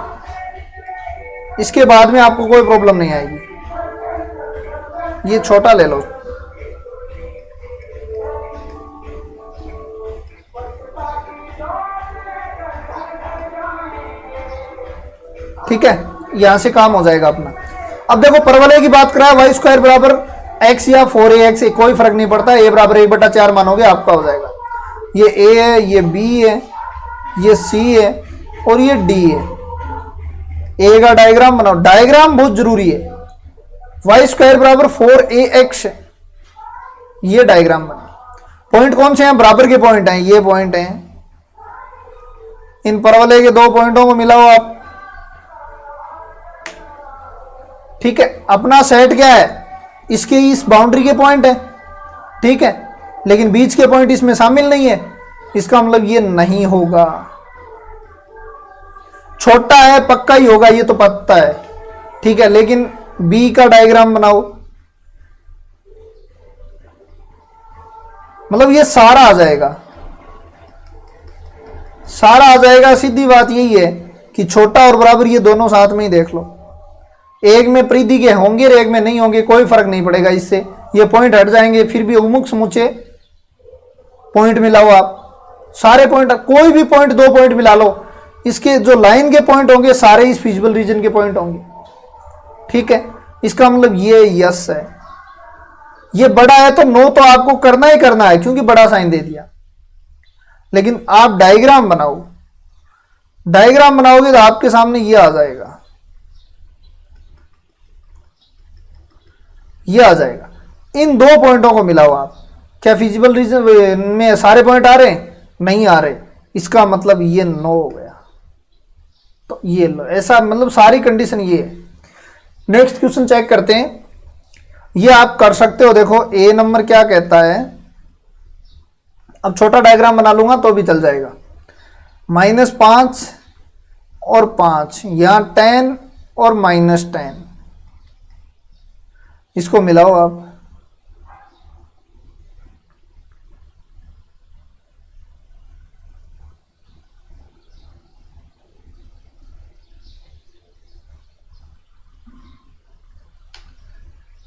इसके बाद में आपको कोई प्रॉब्लम नहीं आएगी। ये छोटा ले लो, ठीक है, यहां से काम हो जाएगा अपना। अब देखो परवलय की बात करा, y स्क्वायर बराबर x या 4ax, कोई फर्क नहीं पड़ता, a बराबर 1/4 मानोगे आपका हो जाएगा। ये a है, ये b है, ये c है और ये d है। a का डायग्राम बनाओ, डायग्राम बहुत जरूरी है। y स्क्वायर बराबर 4ax है, ये डायग्राम बनाओ। पॉइंट कौन से हैं, बराबर के पॉइंट हैं, ये पॉइंट हैं। इन परवलय के 2 पॉइंटों को मिलाओ आप। ठीक है, अपना सेट क्या है, इसके इस बाउंड्री के पॉइंट है। ठीक है, लेकिन बीच के पॉइंट इसमें शामिल नहीं है, इसका मतलब ये नहीं होगा। छोटा है पक्का ही होगा, ये तो पता है। ठीक है, लेकिन बी का डायग्राम बनाओ, मतलब ये सारा आ जाएगा, सारा आ जाएगा। सीधी बात यही है कि छोटा और बराबर ये दोनों साथ में ही देख लो, एक में परिधि के होंगे और एक में नहीं होंगे, कोई फर्क नहीं पड़ेगा इससे, ये पॉइंट हट जाएंगे। फिर भी उन्मुख समुच्चय पॉइंट मिलाओ आप, सारे पॉइंट, कोई भी पॉइंट 2 पॉइंट मिला लो, इसके जो लाइन के पॉइंट होंगे सारे इस फिजिबल रीजन के पॉइंट होंगे। ठीक है, इसका मतलब ये यस है। ये बड़ा है तो नो तो आपको करना ही करना है, क्योंकि बड़ा साइन दे दिया। लेकिन आप डायग्राम बनाओ, डायग्राम बनाओगे तो आपके सामने ये आ जाएगा, ये आ जाएगा। इन 2 पॉइंटों को मिलाओ आप, क्या फिजिबल रीजन में सारे पॉइंट आ रहे हैं, नहीं आ रहे, इसका मतलब ये 9 हो गया। तो ये लो, ऐसा मतलब सारी कंडीशन ये है। नेक्स्ट क्वेश्चन चेक करते हैं। ये आप कर सकते हो, देखो ए नंबर क्या कहता है। अब छोटा डायग्राम बना लूंगा तो भी चल जाएगा। -5 और 5, यहां 10 और -10, इसको मिलाओ आप।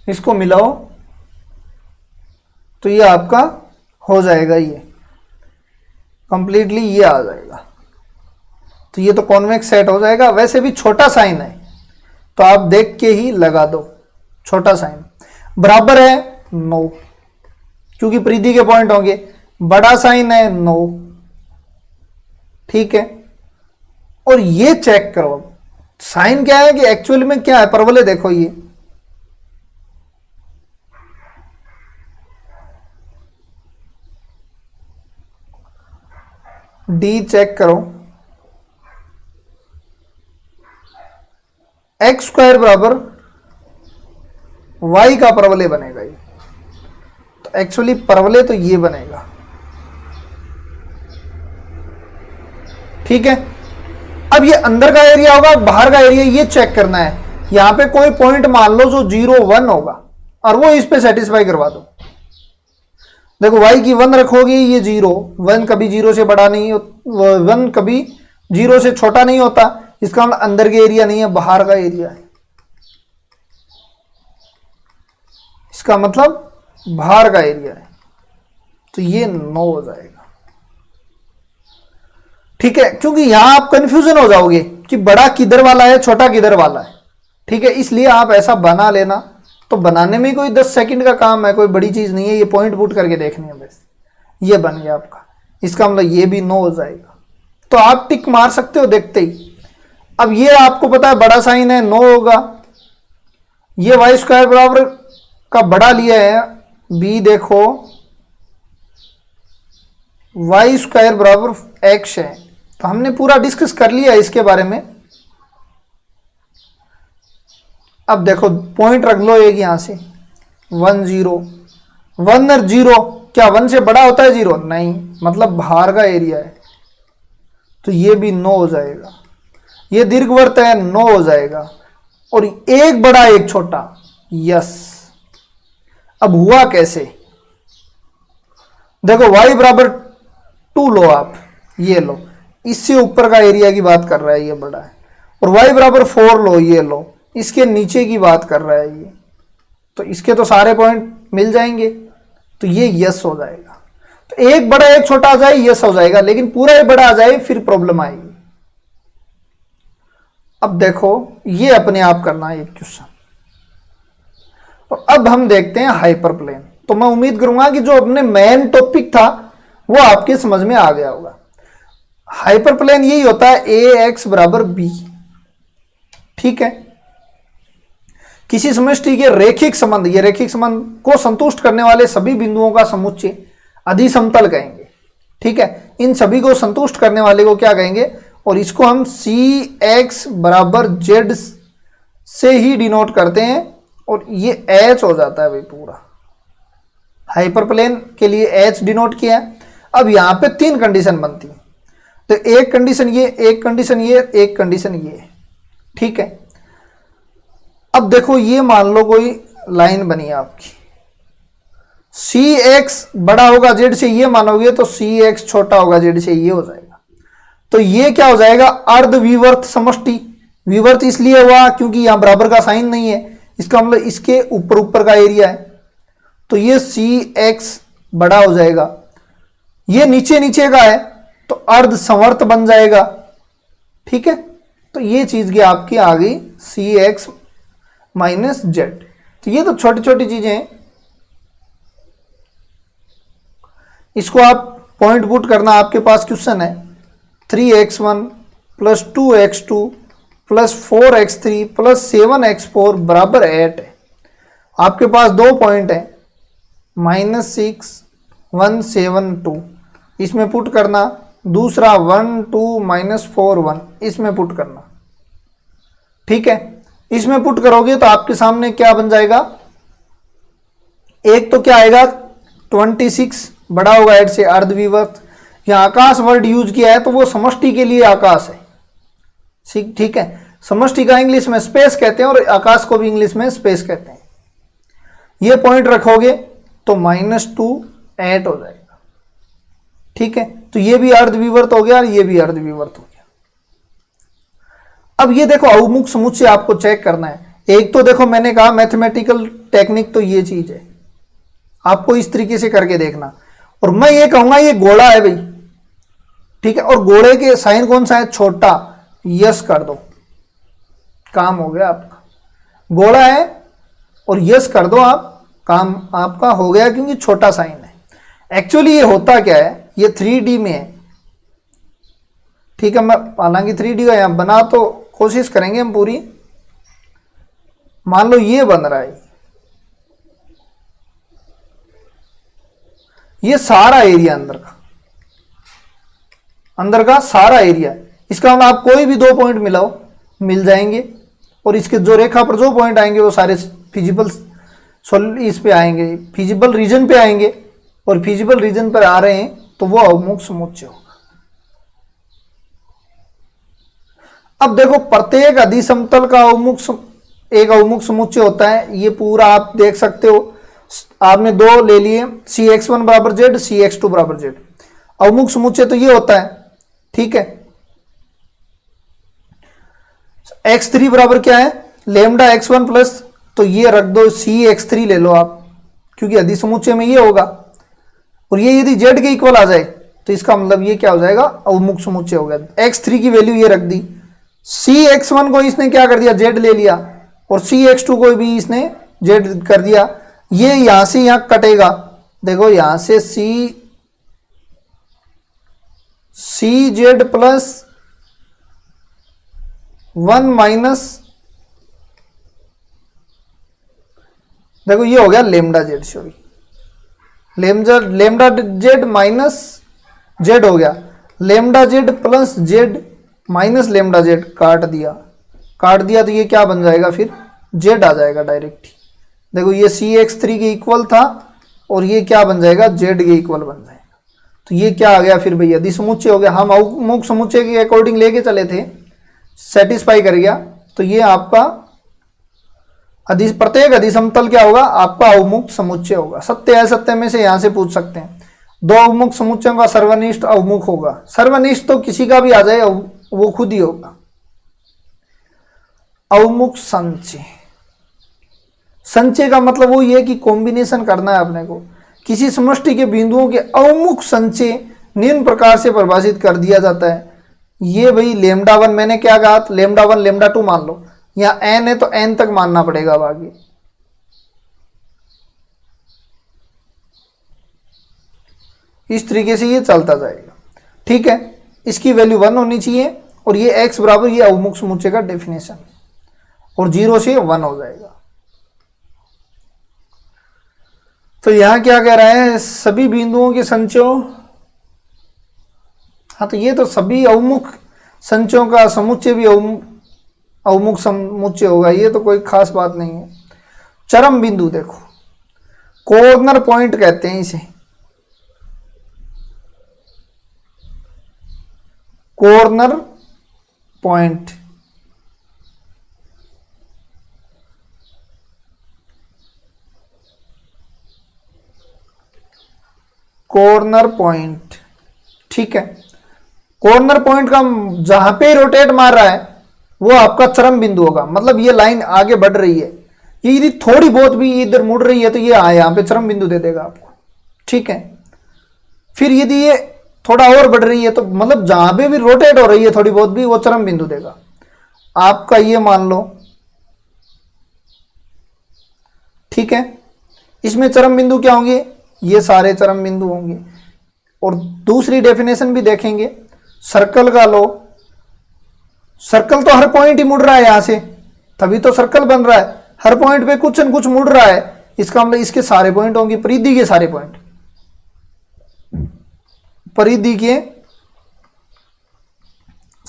इसको मिलाओ तो ये आपका हो जाएगा, ये कंप्लीटली ये आ जाएगा। तो ये तो कॉन्वेक्स सेट हो जाएगा। वैसे भी छोटा साइन है तो आप देख के ही लगा दो। छोटा साइन बराबर है 9, क्योंकि परिधि के पॉइंट होंगे। बड़ा साइन है 9, ठीक है। और ये चेक करो साइन क्या है कि एक्चुअली में क्या है। परवलय देखो, ये डी चेक करो, एक्स स्क्वायर बराबर वाई का परवलय बनेगा ये। तो एक्चुअली परवलय तो ये बनेगा, ठीक है। अब ये अंदर का एरिया होगा, बाहर का एरिया, ये चेक करना है। यहां पे कोई पॉइंट मान लो जो 0, 1 होगा और वो इस पे सेटिस्फाई करवा दो। देखो y की 1 रखोगे, ये 0, 1 कभी 0 से बड़ा नहीं, 1 कभी 0 से छोटा नहीं होता। इसका मतलब अंदर का एरिया नहीं है, बाहर का एरिया है। इसका मतलब बाहर का एरिया है। तो ये 9 हो जाएगा, ठीक है। क्योंकि यहां आप कंफ्यूजन हो जाओगे कि बड़ा किधर वाला है, छोटा किधर वाला है, ठीक है। इसलिए आप ऐसा बना लेना। तो बनाने में कोई 10 सेकंड का काम है, कोई बड़ी चीज नहीं है। ये पॉइंट पुट करके देखनी है बस। ये बन गया आपका। इसका मतलब ये भी 9 हो जाएगा। तो आप टिक मार सकते हो देखते ही। अब ये आपको पता है बड़ा साइन है, 9 होगा। ये वाई स्क्वायर बराबर का बड़ा लिया है, बी देखो वाई स्क्वायर बराबर एक्स है। तो हमने पूरा डिस्कस कर लिया इसके बारे में। अब देखो पॉइंट रख लो एक यहां से 1 0, 1 और 0, क्या 1 से बड़ा होता है 0? नहीं, मतलब बाहर का एरिया है। तो ये भी 9 हो जाएगा। ये दीर्घवृत्त है, 9 हो जाएगा। और एक बड़ा एक छोटा, यस। अब हुआ कैसे, देखो y बराबर 2 लो आप, ये लो, इससे ऊपर का एरिया की बात कर रहा है, ये बड़ा है। और y बराबर 4 लो, ये लो, इसके नीचे की बात कर रहा है ये। तो इसके तो सारे पॉइंट मिल जाएंगे। तो ये यस हो जाएगा। तो एक बड़ा एक छोटा आ जाए, यस हो जाएगा। लेकिन पूरा एक बड़ा आ जाए फिर प्रॉब्लम आएगी। अब देखो ये अपने आप करना है एक क्वेश्चन। और अब हम देखते हैं हाइपरप्लेन। तो मैं उम्मीद करूंगा कि जो अपने मेन टॉपिक था वो आपके समझ में आ गया होगा। हाइपरप्लेन यही होता है ए एक्स बराबर बी, ठीक है। किसी समष्टि के रेखिक संबंध, ये रेखिक संबंध को संतुष्ट करने वाले सभी बिंदुओं का समुच्चय अधिसमतल कहेंगे, ठीक है। इन सभी को संतुष्ट करने वाले को क्या कहेंगे? और इसको हम सी एक्स बराबर जेड से ही डिनोट करते हैं। और ये एच हो जाता है भाई पूरा। हाइपरप्लेन के लिए एच डिनोट किया है। अब यहां पे 3 कंडीशन बनती है। तो एक कंडीशन ये, एक कंडीशन ये, एक कंडीशन ये, ठीक है। अब देखो ये मान लो कोई लाइन बनी है आपकी, सी एक्स बड़ा होगा जेड से, ये मानोगे तो सी एक्स छोटा होगा जेड से, ये हो जाएगा। तो ये क्या हो जाएगा? अर्धविवर्त समष्टि। विवर्त इसलिए हुआ क्योंकि यहां बराबर का साइन नहीं है, इसका मतलब इसके ऊपर ऊपर का एरिया है। तो ये सी एक्स बड़ा हो जाएगा। ये नीचे नीचे का है तो अर्ध संवर्त बन जाएगा, ठीक है। तो ये चीज की आपकी आ गई सी एक्स माइनस जेड। तो ये तो छोटी छोटी चीजें हैं, इसको आप पॉइंट पुट करना। आपके पास क्वेश्चन है 3x1 plus 2x2 plus 4x3 plus 7x4 बराबर 8 है। आपके पास 2 पॉइंट है -6 1 7 2, इसमें पुट करना दूसरा 1 2 -4 1 इसमें पुट करना। ठीक है, इसमें पुट करोगे तो आपके सामने क्या बन जाएगा, एक तो क्या आएगा 26 बड़ा होगा 8 से अर्धविवर्त। यहाँ आकाश वर्ड यूज किया है तो वो समष्टि के लिए आकाश है। ठीक है, समष्टि का इंग्लिश में स्पेस कहते हैं और आकाश को भी इंग्लिश में स्पेस कहते हैं। ये पॉइंट रखोगे तो -2 8 हो जाएगा। ठीक है, तो ये भी अर्धविवर्त हो गया और ये भी अर्धविवर्त हो गया। अब ये देखो अवमुख समुच्चय आपको चेक करना है। एक तो देखो मैंने कहा मैथमेटिकल टेक्निक तो ये चीज है, आपको इस तरीके से करके देखना। और मैं ये कहूंगा ये गोला है भाई, ठीक है, और गोले के साइन कौन सा है, छोटा, यस कर दो, काम हो गया आपका। गोला है और यस कर दो आप, काम आपका हो गया, क्योंकि छोटा साइन है। एक्चुअली ये होता क्या है, ये 3D में है। ठीक है, मैं हालांकि 3D का यहां बना तो कोशिश करेंगे हम पूरी। मान लो ये बन रहा है, ये सारा एरिया अंदर का सारा एरिया। इसका मतलब आप कोई भी 2 पॉइंट मिलाओ, मिल जाएंगे। और इसके जो रेखा पर जो पॉइंट आएंगे वो सारे फिजिबल इस पे आएंगे, फिजिबल रीजन पे आएंगे। और फिजिबल रीजन पर आ रहे हैं तो वो अवमुख समुच्चय होगा। अब देखो प्रत्येक अधिसमतल का एक अवमुख समुच्चय होता है। ये पूरा आप देख सकते हो, आपने 2 ले लिए, Cx1 बराबर जेड, Cx2 बराबर जेड। अवमुख समुच्चय तो ये होता है। ठीक है, x3 बराबर क्या है, लेमडा x1 प्लस, तो ये रख दो Cx3 ले लो आप, क्योंकि अधिसमुच्चय में ये होगा। और ये यदि z के इक्वल आ जाए तो इसका मतलब ये क्या हो जाएगा, अवमुख समुच्चय हो गया। x3 की वैल्यू ये रख दी, Cx1 को इसने क्या कर दिया, z ले लिया, और Cx2 को भी इसने z कर दिया। ये यहां से यहां कटेगा, देखो यहां से Cz प्लस 1 माइनस, देखो ये हो गया lambda Z, sorry lambda Z minus Z हो गया, lambda Z plus Z minus lambda Z, काट दिया तो ये क्या बन जाएगा, फिर जेड आ जाएगा डायरेक्ट। देखो ये Cx3 के इक्वल था और ये क्या बन जाएगा, जेड के इक्वल बन जाएगा। तो ये क्या आ गया फिर भैया, अधिसमुच्चय हो गया। हम अवमुख समुच्चय के अकॉर्डिंग लेके चले थे, सेटिस्फाई कर गया। तो ये आपका प्रत्येक अधिसमतल क्या होगा, आपका अवमुख समुच्चय होगा। सत्य असत्य में से यहां से पूछ सकते हैं। 2 अवमुख समुच्चयों का सर्वनिष्ठ अवमुख होगा। सर्वनिष्ठ तो किसी का भी आ जाए, वो खुद ही होगा। अवमुख संचय, संचय का मतलब वो ये कि कॉम्बिनेशन करना है अपने को। किसी समष्टि के बिंदुओं के अवमुख संचय निम्न प्रकार से परिभाषित कर दिया जाता है। ये भाई लेमडा 1 मैंने क्या कहा, लेमडा 1 लेमडा 2 मान लो, यहाँ n है तो n तक मानना पड़ेगा अब आगे। इस तरीके से ये चलता जाएगा। ठीक है, इसकी वैल्यू 1 होनी चाहिए और ये x बराबर ये अवमुख समुच्चय का डेफिनेशन, और 0 से 1 हो जाएगा। तो यहां क्या कह रहा है, सभी बिंदुओं के संचयों, हाँ तो ये तो सभी अवमुख संचयों का समुच्चय भी अवमुख समुच्चय होगा, ये तो कोई खास बात नहीं है। चरम बिंदु देखो, कॉर्नर पॉइंट कहते हैं इसे, कॉर्नर पॉइंट। कॉर्नर पॉइंट, ठीक है, कॉर्नर पॉइंट का जहां पे रोटेट मार रहा है वो आपका चरम बिंदु होगा। मतलब ये लाइन आगे बढ़ रही है, ये यदि थोड़ी बहुत भी इधर मुड़ रही है तो ये यहां पे चरम बिंदु दे देगा आपको। ठीक है, फिर यदि ये थोड़ा और बढ़ रही है तो मतलब जहां पे भी रोटेट हो रही है थोड़ी बहुत भी, वो चरम बिंदु देगा आपका, ये मान लो। ठीक है, इसमें चरम बिंदु क्या होंगे, ये सारे चरम बिंदु होंगे। और दूसरी डेफिनेशन भी देखेंगे, सर्कल का लो। सर्कल तो हर पॉइंट ही मुड़ रहा है यहां से, तभी तो सर्कल बन रहा है। हर पॉइंट पे कुछ न कुछ मुड़ रहा है, इसका मतलब इसके सारे पॉइंट होंगे, परिधि के सारे पॉइंट, परिधि के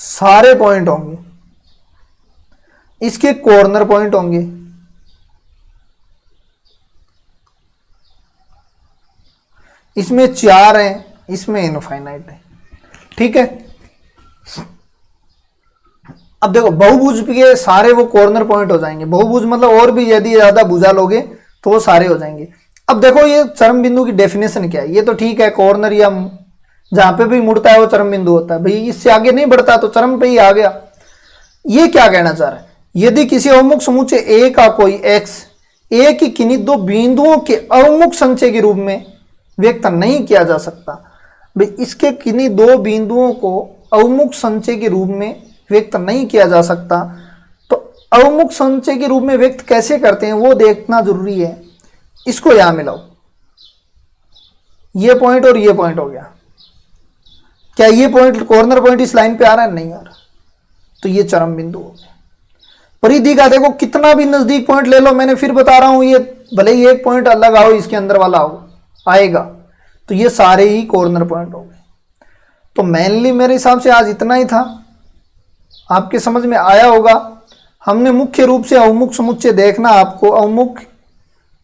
सारे पॉइंट होंगे, इसके कॉर्नर पॉइंट होंगे, इसमें 4 हैं, इसमें इनफाइनाइट है। ठीक है, अब देखो बहुभुज के सारे वो कॉर्नर पॉइंट हो जाएंगे। बहुभुज मतलब और भी यदि ज्यादा भुजा लोगे तो वो सारे हो जाएंगे। अब देखो ये चरम बिंदु की डेफिनेशन क्या है। ये तो ठीक है, कॉर्नर या जहां पे भी मुड़ता है वो चरम बिंदु होता है। भाई इससे आगे नहीं बढ़ता तो चरम पे ही आ गया। ये क्या कहना चाह रहा है, यदि किसी अवमुख समुच्चय ए का कोई एक्स ए की किन्हीं दो बिंदुओं के अवमुख संचय के रूप में व्यक्त नहीं किया जा सकता। भाई इसके किन्हीं दो बिंदुओं को अवमुख संचय के रूप में व्यक्त नहीं किया जा सकता, तो अवमुख संचय के रूप में व्यक्त कैसे करते हैं वो देखना जरूरी है। इसको यहां मिलाओ, ये पॉइंट और ये पॉइंट हो गया। क्या ये पॉइंट कॉर्नर पॉइंट इस लाइन पे आ रहा है? नहीं आ रहा, तो ये चरम बिंदु हो गया। परिधि का देखो कितना भी नजदीक पॉइंट ले लो, मैंने फिर बता रहा हूं, ये भले ही एक पॉइंट अलग आओ इसके अंदर वाला हो आएगा, तो ये सारे ही कॉर्नर पॉइंट हो गए। तो मेनली मेरे हिसाब से आज इतना ही था, आपके समझ में आया होगा। हमने मुख्य रूप से अवमुख समुच्चय देखना, आपको अवमुख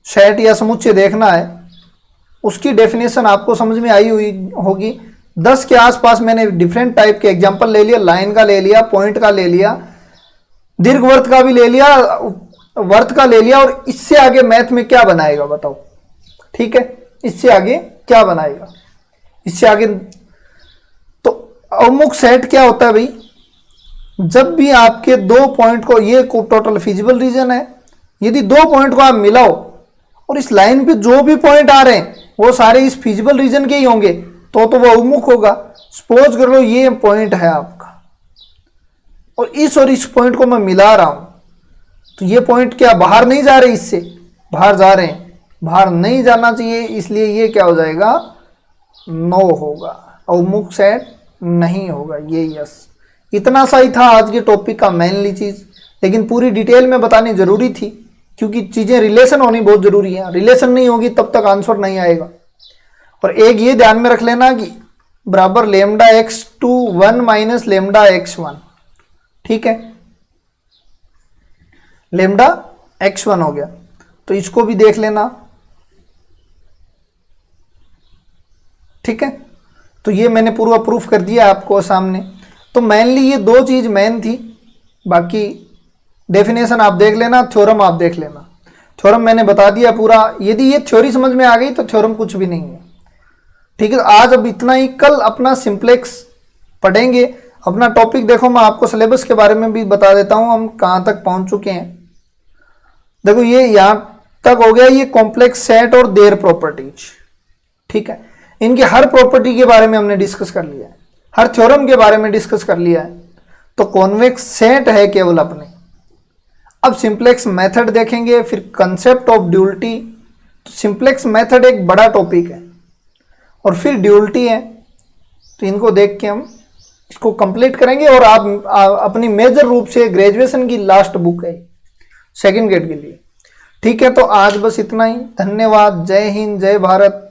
सेट या समुच्चय देखना है, उसकी डेफिनेशन आपको समझ में आई हुई होगी। 10 के आसपास मैंने डिफरेंट टाइप के एग्जांपल ले लिया, लाइन का ले लिया, पॉइंट का ले लिया, दीर्घवृत्त का भी ले लिया, वर्त का ले लिया, और इससे आगे मैथ में क्या बनाएगा बताओ। ठीक है, इससे आगे क्या बनाएगा, इससे आगे तो अवमुख सेट क्या होता है भाई, जब भी आपके दो पॉइंट को, ये टोटल फिजिबल रीजन है, यदि दो पॉइंट को आप मिलाओ और इस लाइन पे जो भी पॉइंट आ रहे हैं वो सारे इस फिजिबल रीजन के ही होंगे, तो वो अवमुख होगा। सपोज कर लो ये पॉइंट है आपका और इस पॉइंट को मैं मिला रहा हूं, तो ये पॉइंट क्या बाहर नहीं जा रहे, इससे बाहर जा रहे हैं, बाहर नहीं जाना चाहिए, इसलिए ये क्या हो जाएगा, नो होगा, अवमुख सेट नहीं होगा। ये यस, इतना सा ही था आज के टॉपिक का मेनली चीज, लेकिन पूरी डिटेल में बतानी जरूरी थी क्योंकि चीजें रिलेशन होनी बहुत जरूरी है। रिलेशन नहीं होगी तब तक आंसर नहीं आएगा। और एक ये ध्यान में रख लेना कि बराबर lambda x1 minus lambda x1, ठीक है, लेमडा x1 हो गया, तो इसको भी देख लेना। ठीक है, तो ये मैंने पूरा प्रूफ कर दिया आपको सामने। तो मेनली ये दो चीज मेन थी, बाकी डेफिनेशन आप देख लेना, थ्योरम आप देख लेना। थ्योरम मैंने बता दिया पूरा, यदि ये थ्योरी समझ में आ गई तो थ्योरम कुछ भी नहीं है। ठीक है, आज अब इतना ही, कल अपना सिंप्लेक्स पढ़ेंगे। अपना टॉपिक देखो, मैं आपको सिलेबस के बारे में भी बता देता हूं हम कहां तक पहुंच चुके हैं। देखो ये यहां तक हो गया, ये कॉम्प्लेक्स सेट और देयर प्रॉपर्टीज। ठीक है, इनके हर प्रॉपर्टी के बारे में हमने डिस्कस कर लिया है, हर थ्योरम के बारे में डिस्कस कर लिया है। तो कॉन्वेक्स सेट है केवल अपने। अब सिंप्लेक्स मेथड देखेंगे, फिर कंसेप्ट ऑफ ड्यूअलिटी। तो सिंप्लेक्स मेथड एक बड़ा टॉपिक है और फिर ड्यूअलिटी है, तो इनको देख के हम इसको कंप्लीट करेंगे। और आप अपनी मेजर रूप से ग्रेजुएशन की लास्ट बुक है सेकंड ग्रेड के लिए। ठीक है, तो आज बस इतना ही। धन्यवाद। जय हिंद, जय भारत।